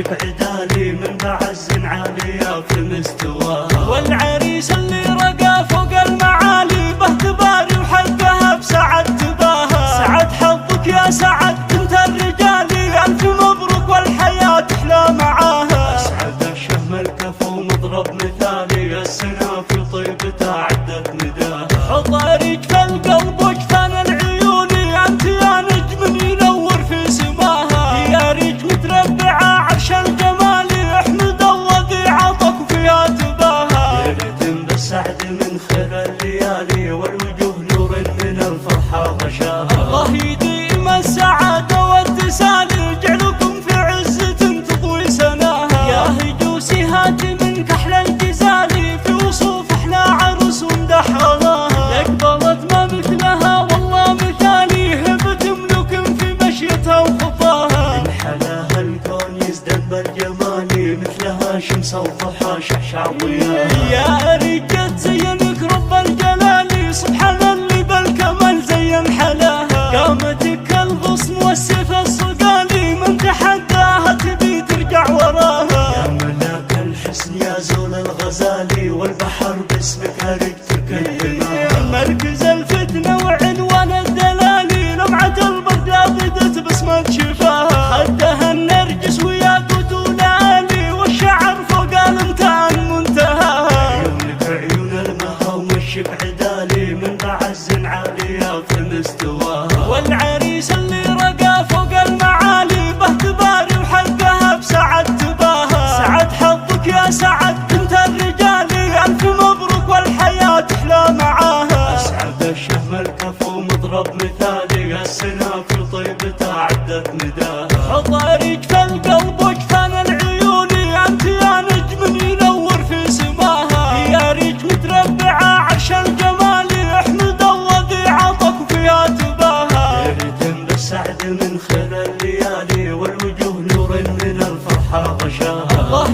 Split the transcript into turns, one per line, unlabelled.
وشك عدالي من بعز عالية في مستواها.
والعريس اللي رقى فوق المعالي باهتباري وحقها بسعد تباها. سعد حظك يا سعد بنت الرجال، ألف مبروك والحياة تحلى معاها.
أسعد الشهم الكفو مضرب مثالي، السنة في طيبتها عدت مداها.
حطاريك في القلب وجفان العيون، أنت يا نجم ينور في سماها. يا ريج متربعة عرش الجمال، احمد الله ذي عطف فيها تباها.
ليلة بالسعد من خير الليالي، والوجوه نور من الفرحة غشاها.
الله يديم السعادة والتسالي، جعلكم في عزة تضوي سناها. يا هجوسي هاتي من كحل الجزالي، في وصوف احنا عروس ومدح غلاها. قبلت ما مثلها والله مثالي، هبة ملوك في مشيتها وخفاها.
من حلاها الكون يزداد بالجمال، مثلها شمس الضحى شعشع ضياها.
يا رجال زينك رب الجلال، سبحان اللي بالكمال زين حلاها. قامتك الغصن والسيف الصقالي، من تحداها تبي ترجع وراها.
يا ملاك الحسن يا زول الغزالي، والبحر باسمك هرج تكلمها.
مركز الفتنة وعنوان الدلالي، لمعة البغداد بدت بصمة شفاها. خدها النرجس وياقوت ولالي، والشعر فوق الامتان منتهاها.
عيونك عيون المها ووشك عدالي، من بعز عالية في مستواها.
والعريس اللي رقى فوق المعالي، باهتباري وحقها بسعد تباها. سعد حظك يا سعد بنت الرجال، ألف مبروك والحياة تحلى معاها.
أسعد الشهم الكفو مضرب مثالي، السنة في طيبتها عدت مداها.
حطاريك في القلب وجفان العيون، أنت يا نجم ينور في سماها. يا ريج متربعة عرش الجمال، احمد الله ذي عطف فيها تباها.
ليلة بالسعد من خير الليالي، والوجوه نور من الفرحة غشاها.
الله